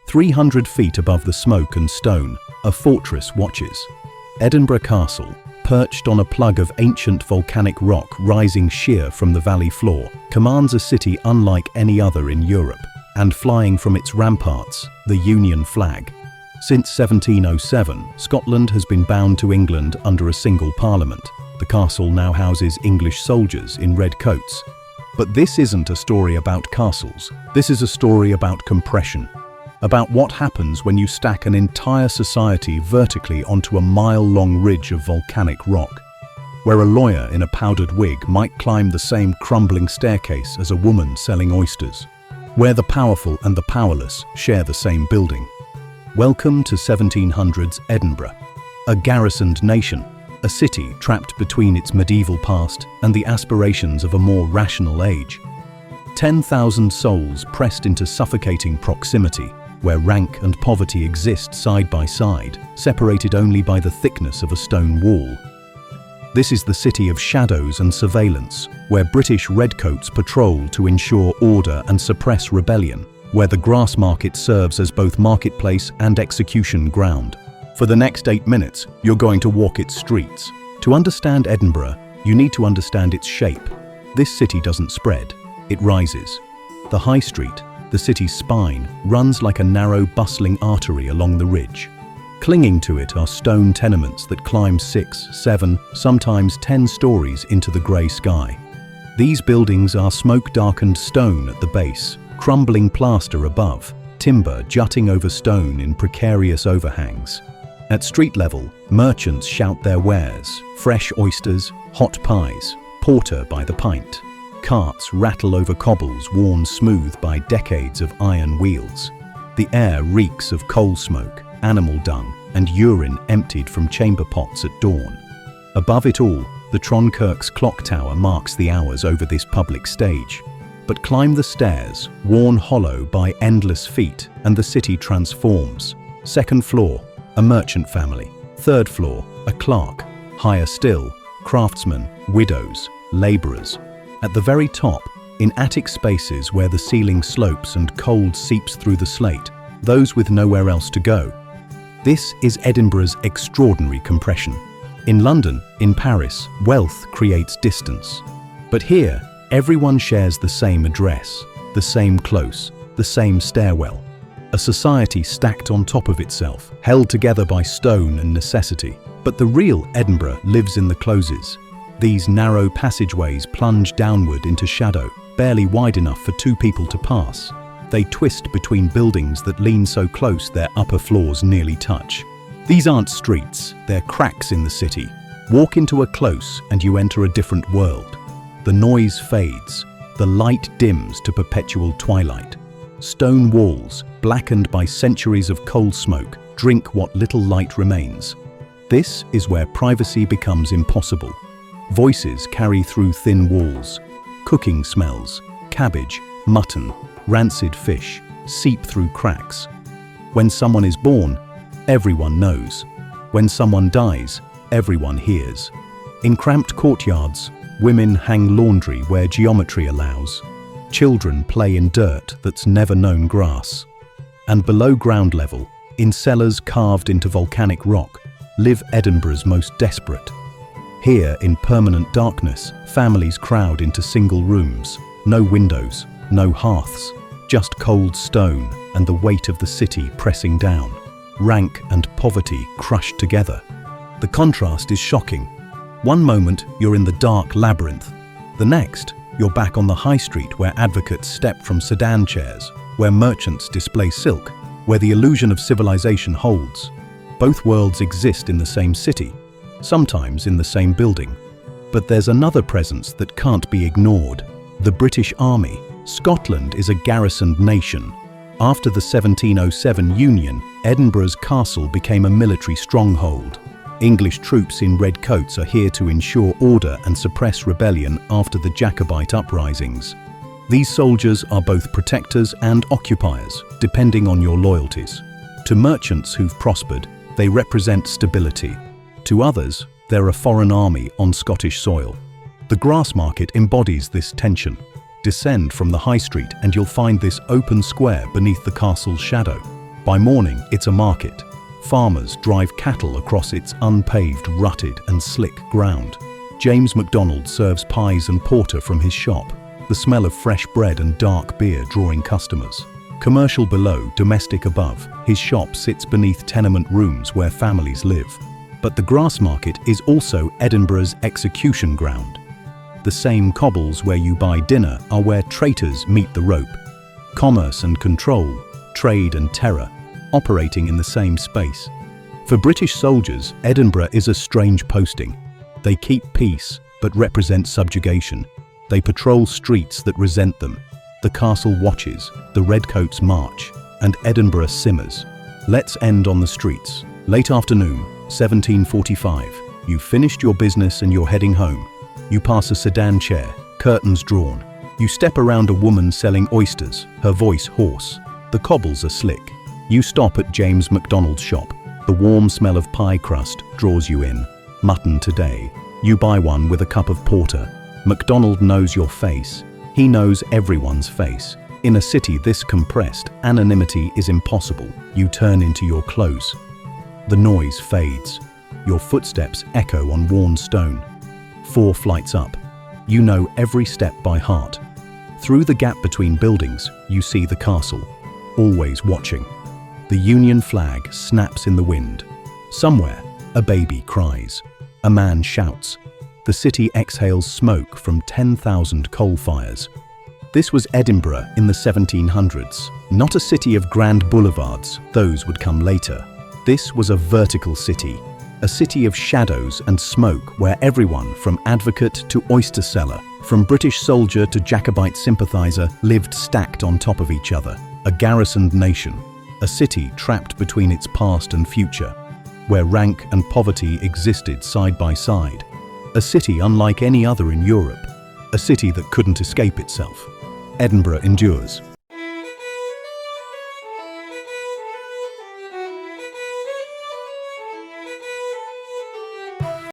300 feet above the smoke and stone, a fortress watches. Edinburgh Castle, perched on a plug of ancient volcanic rock rising sheer from the valley floor, commands a city unlike any other in Europe, and flying from its ramparts, the Union flag. Since 1707, Scotland has been bound to England under a single parliament. The castle now houses English soldiers in red coats. But this isn't a story about castles. This is a story about compression. About what happens when you stack an entire society vertically onto a mile-long ridge of volcanic rock, where a lawyer in a powdered wig might climb the same crumbling staircase as a woman selling oysters, where the powerful and the powerless share the same building. Welcome to 1700s Edinburgh, a garrisoned nation, a city trapped between its medieval past and the aspirations of a more rational age. 10,000 souls pressed into suffocating proximity, where rank and poverty exist side by side, separated only by the thickness of a stone wall. This is the city of shadows and surveillance, where British redcoats patrol to ensure order and suppress rebellion, where the grass market serves as both marketplace and execution ground. For the next 8 minutes, you're going to walk its streets. To understand Edinburgh, you need to understand its shape. This city doesn't spread, it rises. The High Street, the city's spine, runs like a narrow, bustling artery along the ridge. Clinging to it are stone tenements that climb 6, 7, sometimes 10 stories into the grey sky. These buildings are smoke-darkened stone at the base, crumbling plaster above, timber jutting over stone in precarious overhangs. At street level, merchants shout their wares: fresh oysters, hot pies, porter by the pint. Carts rattle over cobbles worn smooth by decades of iron wheels. The air reeks of coal smoke, animal dung, and urine emptied from chamber pots at dawn. Above it all, the Tronkirk's clock tower marks the hours over this public stage. But climb the stairs, worn hollow by endless feet, and the city transforms. Second floor, a merchant family. Third floor, a clerk. Higher still, craftsmen, widows, labourers. At the very top, in attic spaces where the ceiling slopes and cold seeps through the slate, those with nowhere else to go. This is Edinburgh's extraordinary compression. In London, in Paris, wealth creates distance. But here, everyone shares the same address, the same close, the same stairwell. A society stacked on top of itself, held together by stone and necessity. But the real Edinburgh lives in the closes. These narrow passageways plunge downward into shadow, barely wide enough for 2 people to pass. They twist between buildings that lean so close their upper floors nearly touch. These aren't streets, they're cracks in the city. Walk into a close and you enter a different world. The noise fades, the light dims to perpetual twilight. Stone walls, blackened by centuries of coal smoke, drink what little light remains. This is where privacy becomes impossible. Voices carry through thin walls. Cooking smells, cabbage, mutton, rancid fish, seep through cracks. When someone is born, everyone knows. When someone dies, everyone hears. In cramped courtyards, women hang laundry where geometry allows. Children play in dirt that's never known grass. And below ground level, in cellars carved into volcanic rock, live Edinburgh's most desperate. Here, in permanent darkness, families crowd into single rooms. No windows, no hearths, just cold stone and the weight of the city pressing down. Rank and poverty crushed together. The contrast is shocking. One moment, you're in the dark labyrinth. The next, you're back on the high street where advocates step from sedan chairs, where merchants display silk, where the illusion of civilization holds. Both worlds exist in the same city, sometimes in the same building. But there's another presence that can't be ignored: the British Army. Scotland is a garrisoned nation. After the 1707 Union, Edinburgh's castle became a military stronghold. English troops in red coats are here to ensure order and suppress rebellion after the Jacobite uprisings. These soldiers are both protectors and occupiers, depending on your loyalties. To merchants who've prospered, they represent stability. To others, they're a foreign army on Scottish soil. The grass market embodies this tension. Descend from the high street and you'll find this open square beneath the castle's shadow. By morning, it's a market. Farmers drive cattle across its unpaved, rutted and slick ground. James MacDonald serves pies and porter from his shop, the smell of fresh bread and dark beer drawing customers. Commercial below, domestic above, his shop sits beneath tenement rooms where families live. But the grass market is also Edinburgh's execution ground. The same cobbles where you buy dinner are where traitors meet the rope. Commerce and control, trade and terror, operating in the same space. For British soldiers, Edinburgh is a strange posting. They keep peace, but represent subjugation. They patrol streets that resent them. The castle watches, the redcoats march, and Edinburgh simmers. Let's end on the streets. Late afternoon, 1745. You've finished your business and you're heading home. You pass a sedan chair, curtains drawn. You step around a woman selling oysters, her voice hoarse. The cobbles are slick. You stop at James MacDonald's shop. The warm smell of pie crust draws you in. Mutton today. You buy one with a cup of porter. MacDonald knows your face. He knows everyone's face. In a city this compressed, anonymity is impossible. You turn into your clothes. The noise fades. Your footsteps echo on worn stone. 4 flights up. You know every step by heart. Through the gap between buildings, you see the castle, always watching. The Union flag snaps in the wind. Somewhere, a baby cries. A man shouts. The city exhales smoke from 10,000 coal fires. This was Edinburgh in the 1700s. Not a city of grand boulevards, those would come later. This was a vertical city, a city of shadows and smoke where everyone from advocate to oyster seller, from British soldier to Jacobite sympathizer lived stacked on top of each other. A garrisoned nation, a city trapped between its past and future, where rank and poverty existed side by side. A city unlike any other in Europe, a city that couldn't escape itself. Edinburgh endures.